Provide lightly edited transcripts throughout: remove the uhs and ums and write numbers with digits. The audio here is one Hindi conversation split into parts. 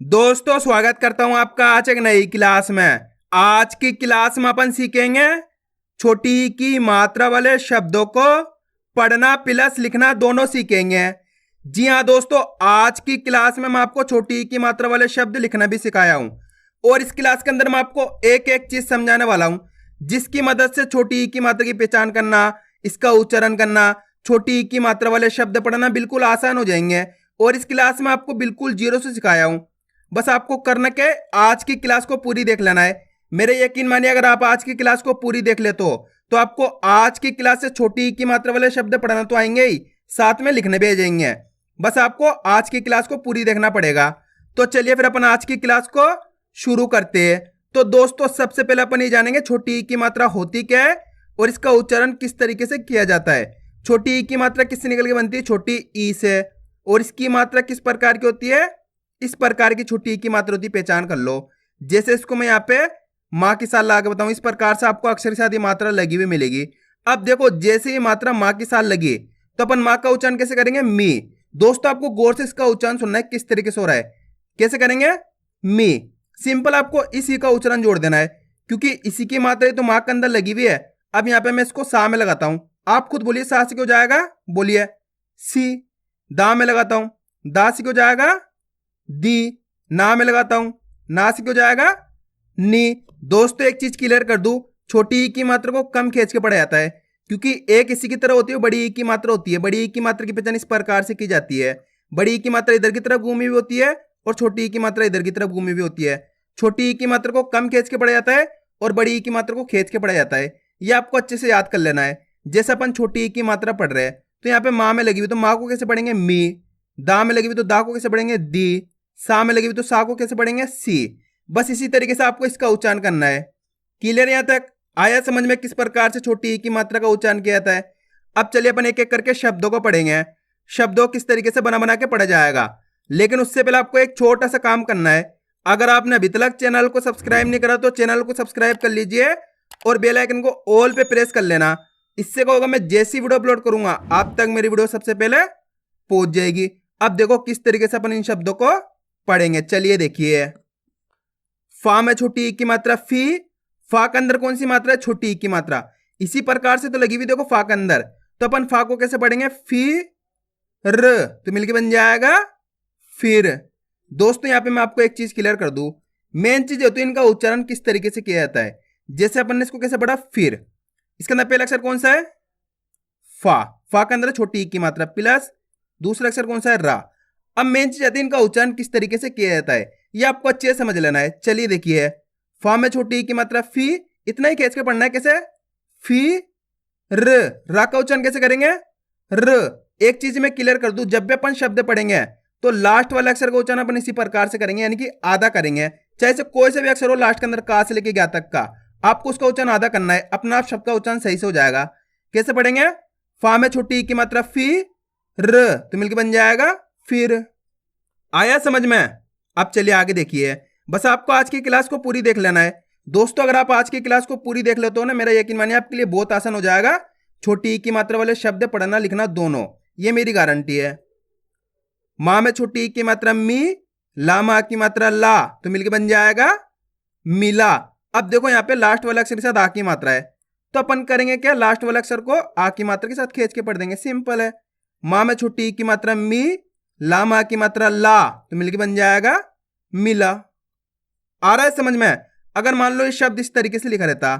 दोस्तों स्वागत करता हूं आपका आज एक नई क्लास में। आज की क्लास में अपन सीखेंगे छोटी ई की मात्रा वाले शब्दों को पढ़ना प्लस लिखना दोनों सीखेंगे। जी हाँ दोस्तों, आज की क्लास में मैं आपको छोटी ई की मात्रा वाले शब्द लिखना भी सिखाया हूं और इस क्लास के अंदर मैं आपको एक एक चीज समझाने वाला हूं जिसकी मदद से छोटी ई की मात्रा की पहचान करना, इसका उच्चारण करना, छोटी ई की मात्रा वाले शब्द पढ़ना बिल्कुल आसान हो जाएंगे। और इस क्लास में आपको बिल्कुल जीरो से सिखाया हूं। बस आपको करना क्या है, आज की क्लास को पूरी देख लेना है। मेरे यकीन मानिए अगर आप आज की क्लास को पूरी देख लेते हो तो आपको आज की क्लास से छोटी ई की मात्रा वाले शब्द पढ़ना तो आएंगे ही, साथ में लिखने भी आ जाएंगे। बस आपको आज की क्लास को पूरी देखना पड़ेगा। तो चलिए फिर अपन आज की क्लास को शुरू करते हैं। तो दोस्तों सबसे पहले अपन ये जानेंगे छोटी ई की मात्रा होती क्या है और इसका उच्चारण किस तरीके से किया जाता है। छोटी ई की मात्रा किससे निकल के बनती है? छोटी ई से। और इसकी मात्रा किस प्रकार की होती है? इस प्रकार की छोटी ई की मात्रा होती, पहचान कर लो। जैसे इसको मैं यहाँ पे माँ के साथ लगा के बताऊं, इस प्रकार से आपको अक्षर के साथ ये मात्रा लगी हुई मिलेगी। अब देखो जैसे ये मात्रा माँ के साथ लगी तो अपन माँ का उच्चारण कैसे करेंगे? मी। दोस्तों आपको गौर से इसका उच्चारण सुनना है किस तरीके से हो रहा है। कैसे करेंगे? मी। सिंपल आपको इसी का उच्चारण जोड़ देना है क्योंकि इसी की मात्रा तो माँ के अंदर लगी हुई है। अब यहाँ पे मैं इसको सा में लगाता हूं, आप खुद बोलिए सा से क्यों जाएगा? बोलिए सी। दा में लगाता हूं, दा से क्यों जाएगा? दी। ना में लगाता हूं, ना से क्यों जाएगा? नी। दोस्तों एक चीज क्लियर कर दूं, छोटी ई की मात्रा को कम खींच के पढ़ा जाता है क्योंकि एक इसी की तरह होती है, बड़ी ई की मात्रा होती है। बड़ी ई की मात्रा की पहचान इस प्रकार से की जाती है। बड़ी ई की मात्रा इधर की तरफ घूमी हुई होती है और छोटी ई की मात्रा इधर की तरफ घूमी हुई होती है। छोटी ई की मात्रा को कम खींच के पढ़ा जाता है और बड़ी ई की मात्रा को खींच के पढ़ा जाता है। ये आपको अच्छे से याद कर लेना है। जैसे अपन छोटी ई की मात्रा पढ़ रहे हैं तो यहाँ पे माँ में लगी हुई तो माँ को कैसे पढ़ेंगे? मी। दा में लगी हुई तो दा को कैसे पढ़ेंगे? दी। सा में लगी हुई तो सा को कैसे पढ़ेंगे? सी। बस इसी तरीके से आपको इसका उच्चारण करना है। क्लियर यहां तक? आया समझ में किस प्रकार से छोटी ई की मात्रा का उच्चारण किया जाता है? अब चलिए अपन एक एक करके शब्दों को पढ़ेंगे। शब्दों किस तरीके से बना बना के पढ़ा जाएगा, लेकिन उससे पहले आपको एक छोटा सा काम करना है। अगर आपने अभी तक चैनल को सब्सक्राइब नहीं करा तो चैनल को सब्सक्राइब कर लीजिए और बेल आइकन को ऑल पे प्रेस कर लेना। इससे क्या होगा, मैं जैसी वीडियो अपलोड करूंगा आप तक मेरी वीडियो सबसे पहले पहुंच जाएगी। अब देखो किस तरीके से अपन इन शब्दों को पढ़ेंगे। चलिए देखिए, फा में छोटी ई की मात्रा फी। फा के अंदर कौन सी मात्रा है? छोटी ई की मात्रा। इसी प्रकार से तो लगी हुई देखो फा के अंदर, तो अपन फा को कैसे पढ़ेंगे? फी र, तो मिलके बन जाएगा फिर। दोस्तों यहाँ पे मैं आपको एक चीज क्लियर कर दूं, मेन चीज होती है इनका उच्चारण किस तरीके से किया जाता है। जैसे अपन ने इसको कैसे पढ़ा? फिर। इसके अंदर पहला अक्षर कौन सा है? फा। फा के अंदर छोटी ई की मात्रा प्लस दूसरा अक्षर कौन सा है? रा। अब मेन चीज आती है इनका उच्चारण किस तरीके से किया जाता है, ये आपको अच्छे से समझ लेना है। चलिए देखिए, फा में छोटी ई की मात्रा फी, इतना ही खींच के पढ़ना है। कैसे? फी र। रा का उच्चारण कैसे करेंगे? र। एक चीज मैं क्लियर कर दूं, जब भी अपन शब्द पढ़ेंगे तो लास्ट वाले अक्षर का उच्चारण अपन इसी प्रकार से करेंगे, यानी कि आधा करेंगे। चाहे से कोई से भी अक्षर हो लास्ट के अंदर का से लेके ज्ञा तक का, आपको उसका उच्चारण आधा करना है, अपना आप शब्द का उच्चारण सही से हो जाएगा। कैसे पढ़ेंगे? फा में छोटी ई की मात्रा फी र, तो मिलकर बन जाएगा फिर। आया समझ में? अब चलिए आगे देखिए। बस आपको आज की क्लास को पूरी देख लेना है। दोस्तों अगर आप आज की क्लास को पूरी देख लेते हो ना, मेरा यकीन मानिए आपके लिए बहुत आसान हो जाएगा छोटी ई की मात्रा वाले शब्द पढ़ना लिखना दोनों, ये मेरी गारंटी है। माँ में छोटी ई की मात्रा मी, ला माँ की मात्रा ला, तो मिलकर बन जाएगा मिला। अब देखो यहाँ पे लास्ट वाले अक्षर के साथ आ की मात्रा है, तो अपन करेंगे क्या? लास्ट वाले अक्षर को आ की मात्रा के साथ खींच के पढ़ देंगे, सिंपल है। माँ में छोटी ई की मात्रा मी, ला माँ की मात्रा ला, तो मिलकर बन जाएगा मिला। आ रहा है समझ में? अगर मान लो ये शब्द इस तरीके से लिखा रहता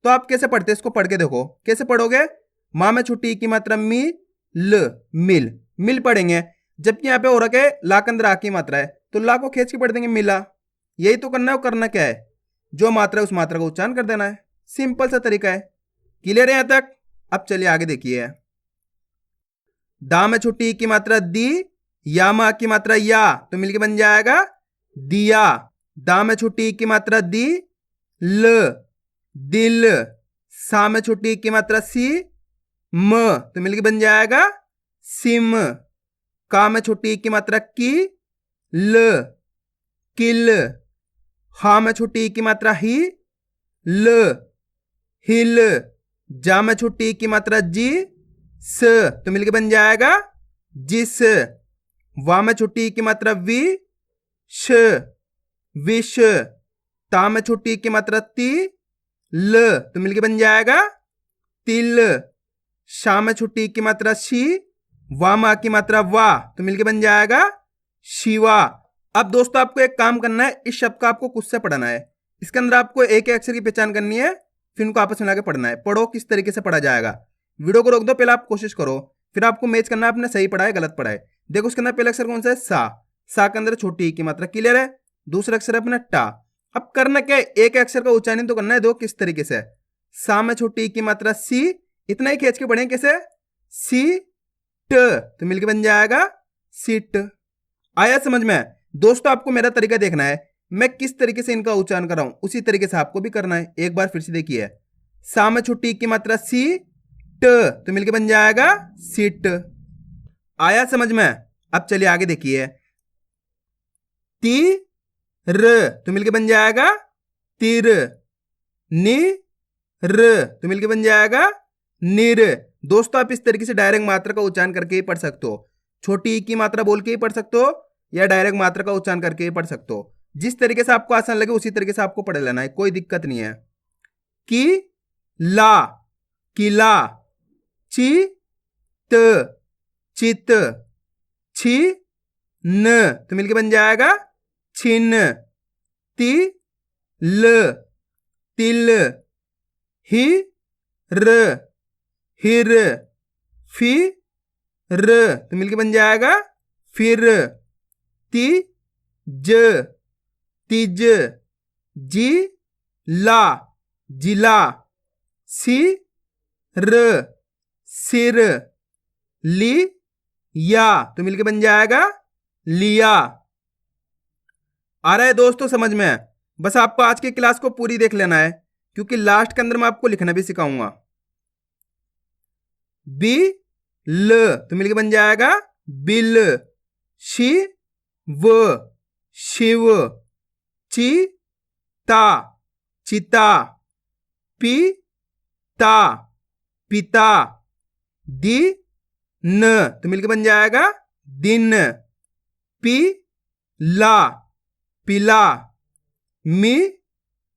तो आप कैसे पढ़ते? इसको पढ़ के देखो कैसे पढ़ोगे। माँ में छोटी ई की मात्रा मी, ल, मिल, मिल पढ़ेंगे। जबकि यहाँ पे हो रखा है ला के अंदर आ की मात्रा है, तो ला को खींच के पढ़ देंगे मिला। यही तो करना है। वो करना क्या है? जो मात्रा है उस मात्रा का उच्चारण कर देना है, सिंपल सा तरीका है। क्लियर है यहां तक? अब चलिए आगे देखिए। दा में छोटी ई की मात्रा दी, या माँ की मात्रा या, तो मिलके बन जाएगा दिया। दा में छोटी ई की मात्रा दी, ल, दिल। सा में छोटी ई की मात्रा सी, म, तो मिलके बन जाएगा सिम। का में छोटी ई की मात्रा की, ल, किल। हा में छोटी ई की मात्रा ही, ल, हिल। जा में छोटी ई की मात्रा जी, स, तो मिलके बन जाएगा जिस। वा में छोटी ई की मात्रा वी, श, विष। ता में छोटी की मात्रा ती, ल तो मिलके बन जाएगा तिल। शा में छोटी की मात्रा शी, वा मा की मात्रा वा तो मिलके बन जाएगा शिवा। अब दोस्तों आपको एक काम करना है, इस शब्द का आपको खुद से पढ़ना है। इसके अंदर आपको एक एक अक्षर की पहचान करनी है, फिर उनको आपस में लाके पढ़ना है। पढ़ो किस तरीके से पढ़ा जाएगा। वीडियो को रोक दो, पहले आप कोशिश करो, फिर आपको मैच करना है आपने सही पढ़ा है गलत पढ़ा है। देखो उसके अंदर पहला अक्षर कौन सा है, सा के अंदर छोटी की मात्रा क्लियर है। दूसरा अक्षर है अपना टा। अब करना क्या है, एक अक्षर का उच्चारण तो करना है। दो किस तरीके से, सा में छोटी की मात्रा सी, इतना ही खींच के पढ़े कैसे, सी ट तो मिलके बन जाएगा सीट। आया समझ में। दोस्तों आपको मेरा तरीका देखना है, मैं किस तरीके से इनका उच्चारण कर रहा हूं उसी तरीके से आपको भी करना है। एक बार फिर से देखिए, सा में छोटी की मात्रा सी, ट तो मिलके बन जाएगा सीट। आया समझ में। अब चलिए आगे देखिए, ती र तो मिलके बन जाएगा तीर, नि र तो मिलके बन जाएगा निर। दोस्तों आप इस तरीके से डायरेक्ट मात्रा का उच्चारण करके ही पढ़ सकते हो। छोटी ई की मात्रा बोल के ही पढ़ सकते हो या डायरेक्ट मात्रा का उच्चारण करके ही पढ़ सकते हो। जिस तरीके से आपको आसान लगे उसी तरीके से आपको पढ़ लेना है, कोई दिक्कत नहीं है। की ला, किला। ची त, चित। छी न तो मिलके बन जाएगा छिन्न। ती ल, तिल। ही र, हिर। फी र तो मिलके बन जाएगा फिर। ती ज, तिज। जी ला, जिला। सी र, सिर। ली या तो मिलके बन जाएगा लिया। आ रहा है दोस्तों समझ में। बस आपको आज की क्लास को पूरी देख लेना है, क्योंकि लास्ट के अंदर मैं आपको लिखना भी सिखाऊंगा। बी ल तो मिलके बन जाएगा बिल। शी व, शिव। ची ता, चिता। पी ता, पिता। दी न तो मिलके बन जाएगा दिन। पी ला, पिला। मी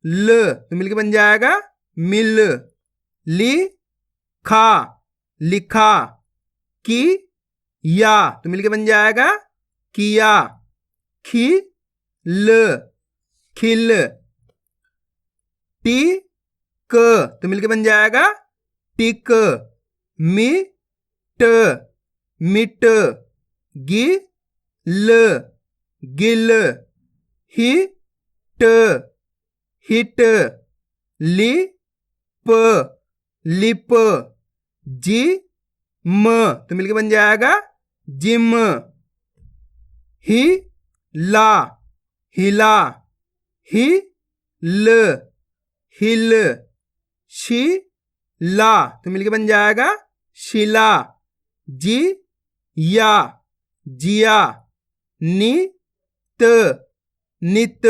ल तो मिलके बन जाएगा मिल। ली खा, लिखा। की या तो मिलके बन जाएगा किया। खी ल, खिल। टी क तो मिलके बन जाएगा टिक। मी ट, मिट। गी ल, गिल। ही ट, हिट। ली प, लिप। जी म तो मिलके बन जाएगा जिम। ही ला, हिला। ही ल, हिल। शी ला तो मिलके बन जाएगा शिला। जी या, जिया। नि त, नित।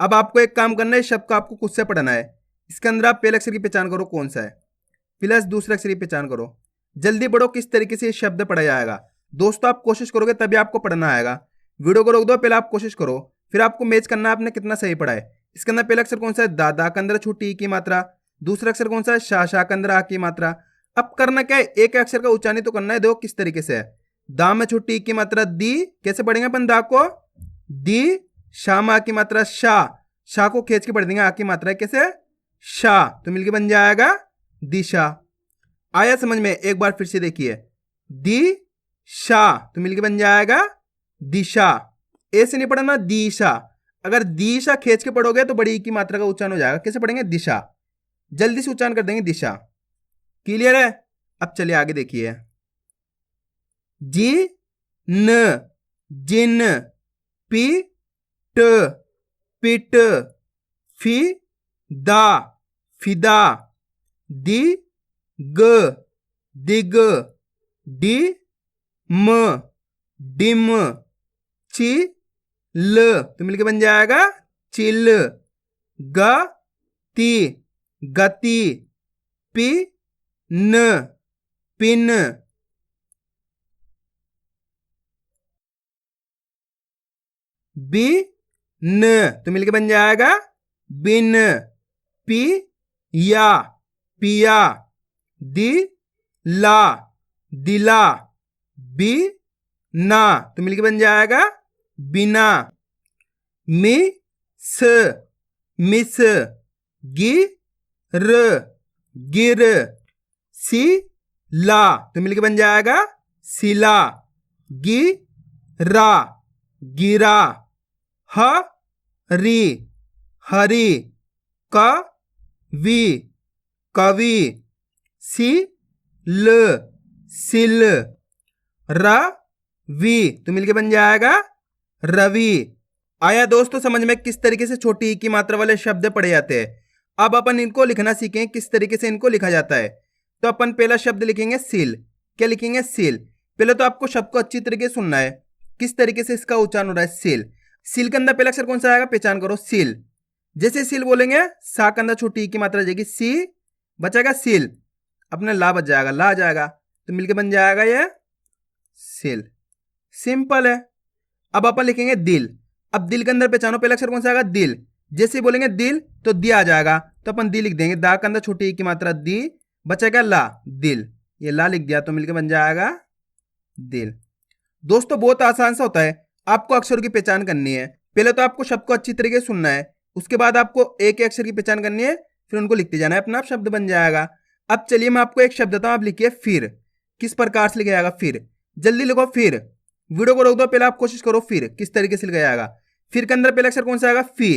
अब आपको एक काम करना है, शब्द को आपको खुद से पढ़ना है। इसके अंदर आप पहले अक्षर की पहचान करो कौन सा है, प्लस दूसरे अक्षर की पहचान करो। जल्दी पढ़ो किस तरीके से ये शब्द पढ़ा जाएगा। दोस्तों आप कोशिश करोगे तभी आपको पढ़ना आएगा। वीडियो को रोक दो, पहले आप कोशिश करो, फिर आपको मैच करना है आपने कितना सही पढ़ा है। इसके अंदर पहला अक्षर कौन सा है, दा के अंदर छोटी ई की मात्रा। दूसरा अक्षर कौन सा है, शा के अंदर आ की मात्रा। अब करना क्या है, एक अक्षर का उच्चारण तो करना है। देखो किस तरीके से है, दा में छोटी ई की मात्रा दी, कैसे पढ़ेंगे अपन दा को, दी। शा में आ की मात्रा शा को खींच के पढ़ देंगे, आ की मात्रा कैसे, शा तो मिलके बन जाएगा दिशा। आया समझ में। एक बार फिर से देखिए, दी शा तो मिलके बन जाएगा दिशा। ऐसे नहीं पढ़ना दिशा, अगर दिशा खींच के पढ़ोगे तो बड़ी की मात्रा का उच्चारण हो जाएगा। कैसे पढ़ेंगे, दिशा। जल्दी से उच्चारण कर देंगे दिशा। क्लियर है। अब चलिए आगे देखिए, जी न, जिन। पी ट, पिट। फी दा, फिदा। दी ग, दिग। डी म, डिम। ची ल तो मिलके बन जाएगा चिल। ग ती, गति। पी न, पिन। बी न तो मिलके बन जाएगा बिन। पी या पिया। दी ला दिला। बी ना तो मिलके बन जाएगा बिना। मी स मिस। गी र गिर। सी ला तो मिलके बन जाएगा सिला। गी रा गिरा। ह री हरी। क वी कवि। सी ल सिल। र वी तो मिलके बन जाएगा रवि। आया दोस्तों समझ में किस तरीके से छोटी ई की मात्रा वाले शब्द पढ़े जाते हैं। अब अपन इनको लिखना सीखें किस तरीके से इनको लिखा जाता है। तो अपन पहला शब्द लिखेंगे सील। क्या लिखेंगे सील। पहले तो आपको शब्द को अच्छी तरीके से सुनना है किस तरीके से इसका उच्चारण हो रहा है सील। सील के अंदर पहला अक्षर कौन सा आएगा पहचान करो सील। जैसे सील बोलेंगे सा के अंदर छोटी ई की मात्रा जाएगी सी बचेगा सील अपने ला बच जाएगा ला जाएगा तो मिलके बन जाएगा ये सील। सिंपल है। अब अपन लिखेंगे दिल। अब दिल के अंदर पहचानो पहला अक्षर कौन सा आएगा दिल। जैसे बोलेंगे दिल तो दी आ जाएगा तो अपन दी लिख देंगे दा के अंदर छोटी ई की मात्रा दी बचेगा ला दिल। ये ला लिख दिया तो मिलके बन जाएगा दिल। दोस्तों बहुत आसान सा होता है। आपको अक्षरों की पहचान करनी है। पहले तो आपको शब्द को अच्छी तरीके से सुनना है उसके बाद आपको एक अक्षर की पहचान करनी है फिर उनको लिखते जाना है अपना आप शब्द बन जाएगा। अब चलिए मैं आपको एक शब्द देता हूं आप लिखिए फिर। किस प्रकार से लिखा जाएगा फिर। जल्दी लिखो फिर। वीडियो को रोक दो पहले आप कोशिश करो फिर किस तरीके से लिखा जाएगा। फिर के अंदर पहला अक्षर कौन सा आएगा फी।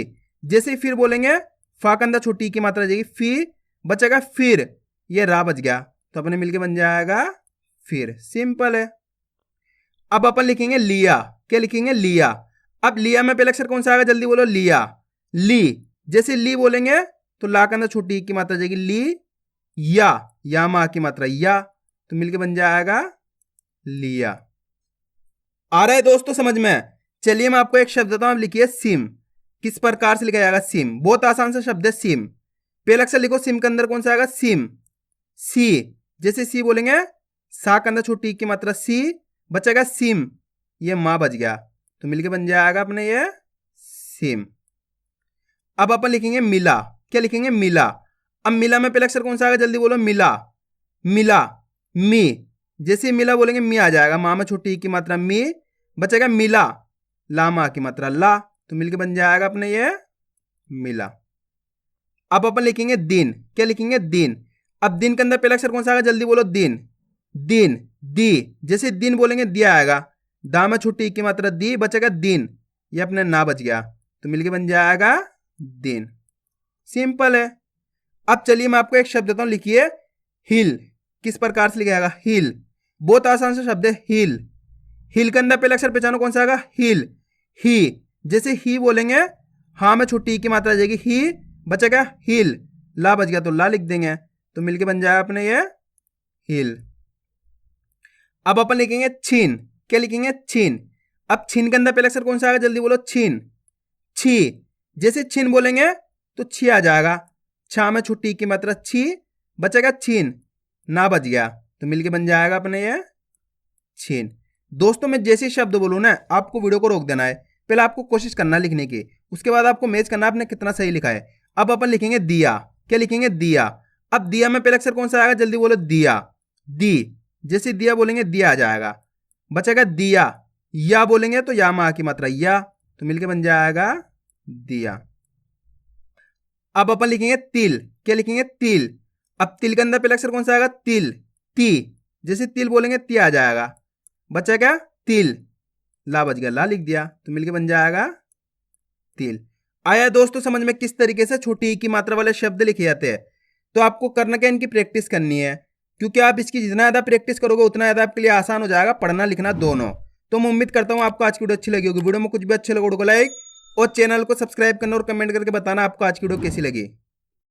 जैसे ही फिर बोलेंगे फा के अंदर छोटी की मात्रा जाएगी फी बचेगा फिर ये रा बच गया तो अपने मिलके बन जाएगा फिर। सिंपल है। अब अपन लिखेंगे लिया। क्या लिखेंगे लिया। अब लिया में पहला अक्षर कौन सा आएगा जल्दी बोलो लिया। ली जैसे ली बोलेंगे तो ला के अंदर छोटी की मात्रा जाएगी ली या मा की मात्रा या तो मिलके बन जाएगा लिया। आ रहा है दोस्तों समझ में। चलिए मैं आपको एक शब्द देता हूं आप लिखिए सिम। किस प्रकार से लिखा जाएगा सिम। बहुत आसान सा शब्द है सिम। पहला अक्षर लिखो सिम के अंदर कौन सा आएगा सिम सी। जैसे सी बोलेंगे सा के अंदर छोटी की मात्रा सी बचेगा सिम ये मां बच गया तो मिलके बन जाएगा अपने ये सिम। अब अपन लिखेंगे मिला। क्या लिखेंगे मिला। अब मिला में पहला अक्षर कौन सा आएगा जल्दी बोलो मिला। मिला मी जैसे मिला बोलेंगे मी आ जाएगा मां में छोटी की मात्रा मी बचेगा मिला ला मा की मात्रा ला तो मिलके बन जाएगा अपने ये मिला। अब अपन लिखेंगे दिन। क्या लिखेंगे दिन। अब दिन के अंदर पहला अक्षर कौन सा आएगा जल्दी बोलो दिन। दिन दी जैसे दिन बोलेंगे दिया आएगा दा में छोटी की मात्रा दी बचेगा दिन ये अपने ना बच गया तो मिलके बन जाएगा दिन। सिंपल है। अब चलिए मैं आपको एक शब्द देता हूं लिखिए हिल। किस प्रकार से लिखा जाएगा हिल। बहुत आसान सा शब्द है हिल। हिल के अंदर पहला अक्षर पहचानो कौन सा आएगा हिल ही। जैसे ही बोलेंगे हाँ में छोटी की मात्रा जाएगी ही बचेगा हिल ला बच गया तो ला लिख देंगे तो मिलके बन जाएगा अपने ये हिल। अब अपन लिखेंगे छीन। क्या लिखेंगे छीन। अब छीन के अंदर पहला अक्षर कौन सा आएगा जल्दी बोलो छीन छी। जैसे छीन बोलेंगे तो छी आ जाएगा छा में छोटी की मात्रा छी बचेगा छीन ना बच गया तो मिलके बन जाएगा अपने ये छीन। दोस्तों मैं जैसे शब्द बोलूं ना आपको वीडियो को रोक देना है पहले आपको कोशिश करना लिखने की उसके बाद आपको मैच करना आपने कितना सही लिखा है। अब अपन लिखेंगे दिया। क्या लिखेंगे दिया। अब दिया में पहला अक्षर कौन सा आएगा जल्दी बोलो दिया दी। जैसे दिया बोलेंगे दिया आ जाएगा बचेगा दिया या बोलेंगे तो या मा की मात्रा या तो मिलके बन जाएगा दिया। अब अपन लिखेंगे तिल। क्या लिखेंगे तिल। अब तिल के अंदर पहला अक्षर कौन सा आएगा तिल ती। जैसे तिल बोलेंगे ती आ जाएगा बचेगा तिल ला बच गया ला लिख दिया तो मिलके बन जाएगा तिल। आया दोस्तों समझ में किस तरीके से छोटी ई की मात्रा वाले शब्द लिखे जाते हैं। तो आपको करना क्या इनकी प्रैक्टिस करनी है क्योंकि आप इसकी जितना ज़्यादा प्रैक्टिस करोगे उतना ज़्यादा आपके लिए आसान हो जाएगा पढ़ना लिखना दोनों। तो मैं उम्मीद करता हूँ आपको आज की वीडियो अच्छी लगी होगी। वीडियो में कुछ भी अच्छे लगे वीडियो को लाइक और चैनल को सब्सक्राइब करना और कमेंट करके बताना आपको आज की वीडियो कैसी लगी।